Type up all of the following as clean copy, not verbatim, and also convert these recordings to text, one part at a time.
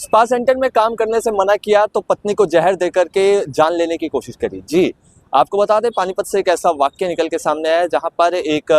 Spa centre में काम करने से मना किया तो पत्नी को जहर देकर के जान लेने की कोशिश करी। जी, आपको बता दें पानीपत से एक ऐसा वाक्य निकल के सामने आया है जहां पर एक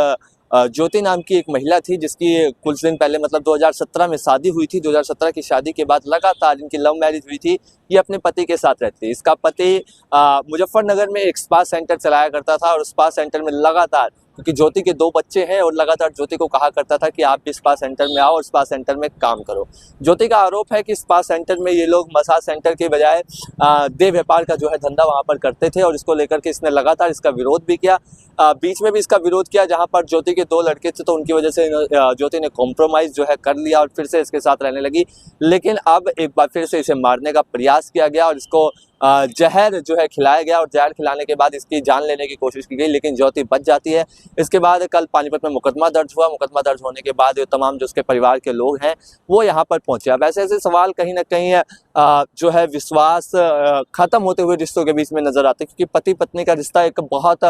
ज्योति नाम की एक महिला थी जिसकी कुछ दिन पहले मतलब 2017 में शादी हुई थी। 2017 की शादी के बाद लगातार इनकी लव मैरिज हुई थी। ये अपने पति के साथ रहती थी। इसका पति मुजफ्फरनगर में एक स्पा सेंटर चलाया करता था और स्पा सेंटर में लगातार, क्योंकि ज्योति के 2 बच्चे हैं और लगातार ज्योति को कहा करता था कि आप भी स्पा सेंटर में आओ और स्पा सेंटर में काम करो। ज्योति का आरोप है कि स्पा सेंटर में ये लोग मसाज सेंटर के बजाय देह व्यापार का जो है धंधा वहां पर करते थे और इसको लेकर के इसने लगातार इसका विरोध भी किया। बीच में भी इसका विरोध किया जहां पर ज्योति के 2 लड़के थे तो उनकी वजह से ज्योति ने कॉम्प्रोमाइज जो है कर लिया और फिर से इसके साथ रहने लगी। लेकिन अब एक बार फिर से इसे मारने का प्रयास किया गया और इसको जहर जो है खिलाया गया और जहर खिलाने के बाद इसकी जान लेने की कोशिश की गई, लेकिन ज्योति बच जाती है। इसके बाद कल पानीपत में मुकदमा दर्ज हुआ। मुकदमा दर्ज होने के बाद ये तमाम जो उसके परिवार के लोग हैं वो यहाँ पर पहुंचे। अब ऐसे ऐसे सवाल कहीं ना कहीं जो है विश्वास खत्म होते हुए रिश्तों के बीच में नजर आते हैं, क्योंकि पति पत्नी का रिश्ता एक बहुत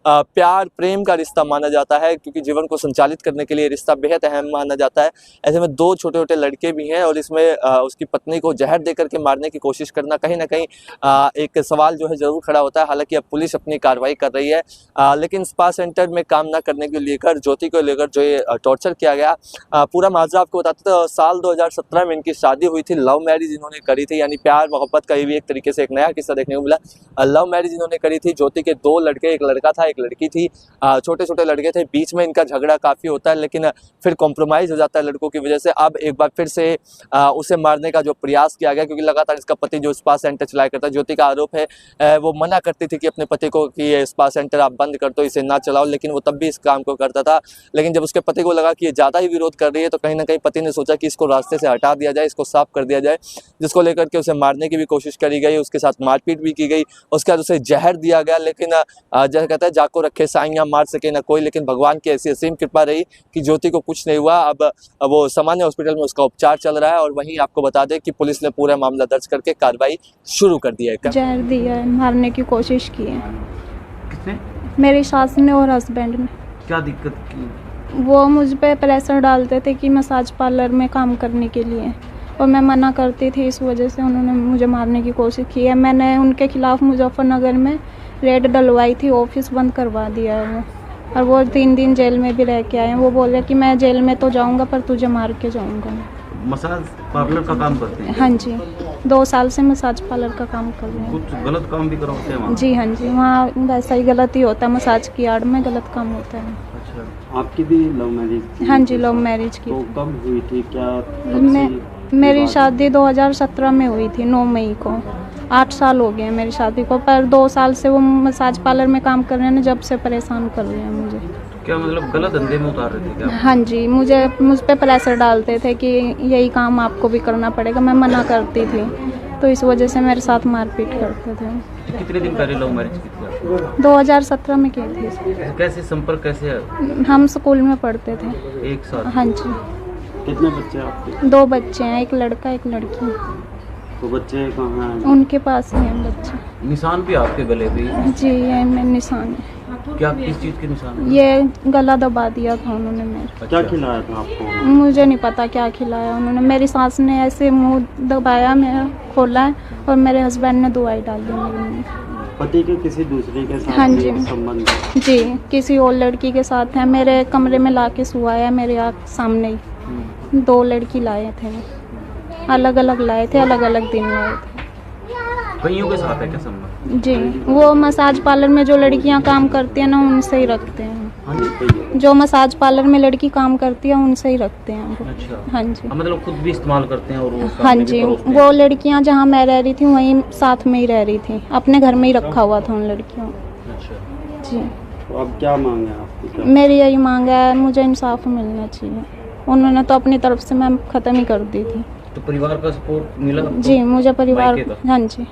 प्यार प्रेम का रिश्ता माना जाता है, क्योंकि जीवन को संचालित करने के लिए रिश्ता बेहद अहम माना जाता है। ऐसे में 2 छोटे छोटे लड़के भी हैं और इसमें उसकी पत्नी को जहर दे करके मारने की कोशिश करना कहीं ना कहीं एक सवाल जो है जरूर खड़ा होता है। हालांकि अब पुलिस अपनी कार्रवाई कर रही है, लेकिन स्पा सेंटर में काम ना करने को लेकर ज्योति को लेकर जो ये टॉर्चर किया गया, पूरा माजरा आपको बताते तो साल 2017 में इनकी शादी हुई थी। लव मैरिज इन्होंने करी थी, यानी प्यार मोहब्बत का ये भी एक तरीके से एक नया किस्सा देखने को मिला। लव मैरिज इन्होंने करी थी। ज्योति के 2 लड़के, एक लड़का था एक लड़की थी। छोटे छोटे लड़के थे। बीच में इनका झगड़ा काफ़ी होता है लेकिन फिर कॉम्प्रोमाइज़ हो जाता है लड़कों की वजह से। अब एक बार फिर से उसे मारने का जो प्रयास किया गया, क्योंकि लगातार इसका पति जो स्पा सेंटर चलाया करता है, ज्योति का आरोप है वो मना करती थी कि अपने पति को कि ये स्पा सेंटर आप बंद कर दो, इसे ना चलाओ, लेकिन वो तब भी इस काम को करता था। लेकिन जब उसके पति को लगा कि ये ज़्यादा ही विरोध कर रही है तो कहीं ना कहीं पति ने सोचा कि इसको रास्ते से हटा दिया जाए, इसको साफ कर दिया जाए, जिसको लेकर के उसे मारने की भी कोशिश करी गई। उसके साथ मारपीट भी की गई। उसके बाद उसे जहर दिया गया, लेकिन जैसे कहता है जाको रखे साइयाँ मार सके ना कोई, लेकिन भगवान की ऐसी असीम कृपा रही कि ज्योति को कुछ नहीं हुआ। अब वो सामान्य हॉस्पिटल में उसका उपचार चल रहा है और वहीं आपको बता दें कि पुलिस ने पूरा मामला दर्ज करके कार्रवाई शुरू कर दी है। जहर दिया है, मारने की कोशिश की है। किसने? मेरी सास ने और हस्बैंड ने। क्या दिक्कत की? वो मुझ पे प्रेशर डालते थे कि मसाज पार्लर में काम करने के लिए और मैं मना करती थी, इस वजह से उन्होंने मुझे मारने की कोशिश की है। मैंने उनके खिलाफ़ मुजफ्फरनगर में रेड डलवाई थी, ऑफिस बंद करवा दिया है वो, और वो 3 दिन जेल में भी रह के आए हैं। वो बोले कि मैं जेल में तो जाऊंगा पर तुझे मार के जाऊंगा। मसाज पार्लर का काम करते हैं? हाँ जी, 2 साल से मसाज पार्लर का काम कर रहे हैं। कुछ गलत काम भी करवाते हैं वहाँ? जी हाँ जी, वहाँ वैसा ही गलत ही होता है, मसाज की आड़ में गलत काम होता है। अच्छा, आपकी भी लव मैरिज थी? हाँ जी, लव मैरिज की। तो कब हुई थी? मेरी शादी 2017 में हुई थी, 9 मई को। 8 साल हो गए हैं मेरी शादी को, पर 2 साल से वो मसाज पार्लर में काम कर रहे हैं, जब से परेशान कर रहे हैं मुझे। क्या मतलब गलत धंधे में उतार रहे थे क्या? हाँ जी, मुझ पे प्रेशर डालते थे कि यही काम आपको भी करना पड़ेगा। मैं मना करती थी तो इस वजह से मेरे साथ मारपीट करते थे। कितने दिन पहले लव मैरिज की थी? 2017 में की थी। कैसे संपर्क कैसे है? हम स्कूल में पढ़ते थे। एक साथ? हाँ जी। कितने बच्चे आपके? 2 बच्चे हैं, एक लड़का एक लड़की। तो बच्चे कहाँ हैं? उनके पास ही हैं बच्चे। निशान भी आपके गले पे? जी, ये मेरे निशान है। क्या किस चीज़ के निशान है? ये गला दबा दिया था उन्होंने मेरा। क्या खिलाया था आपको? मुझे नहीं पता क्या खिलाया उन्होंने। मेरी सास ने ऐसे मुंह दबाया, मेरा खोला है और मेरे हस्बैंड ने दवाई डाल दी मेरे मुंह। पति के किसी दूसरे के साथ? हाँ जी। संबंध? जी, किसी और लड़की के साथ है। मेरे कमरे में ला के सुवाया, मेरे आँख सामने ही। 2 लड़की लाए थे, अलग अलग लाए थे, अलग अलग दिन लाए थे। कईयों के साथ है क्या संबंध? जी, वो मसाज पार्लर में जो लड़कियां काम करती हैं ना, उनसे ही रखते हैं। हाँ जी। जो मसाज पार्लर में लड़की काम करती है उनसे ही रखते हैं वो। अच्छा। हाँ जी। मतलब खुद भी इस्तेमाल करते हैं और वो हाँ जी, वो लड़कियां जहाँ मैं रह रही थी वहीं साथ में ही रह रही थी, अपने घर में ही रखा हुआ था उन लड़कियों। अच्छा जी। तो अब क्या मांग है आपकी? क्या? मेरी यही मांग है, मुझे इंसाफ मिलना चाहिए। उन्होंने तो अपनी तरफ से मैम ख़त्म ही कर दी थी। तो परिवार का सपोर्ट मिला? जी, मुझे परिवार, मायके का? हाँ जी,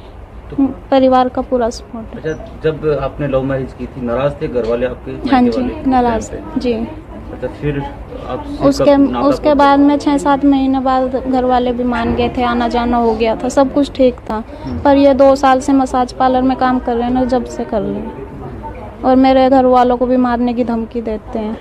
तो परिवार का पूरा सपोर्ट है। अच्छा, जब आपने लव मैरिज की थी नाराज थे घर वाले आपके? हाँ मायके जी, वाले? नाराज। जी। अच्छा, फिर आप उसके बाद में 6-7 महीने बाद घर वाले भी मान गए थे, आना जाना हो गया था, सब कुछ ठीक था। पर ये 2 साल से मसाज पार्लर में काम कर रहे हैं ना, जब से कर रहे हैं, और मेरे घर वालों को भी मारने की धमकी देते हैं।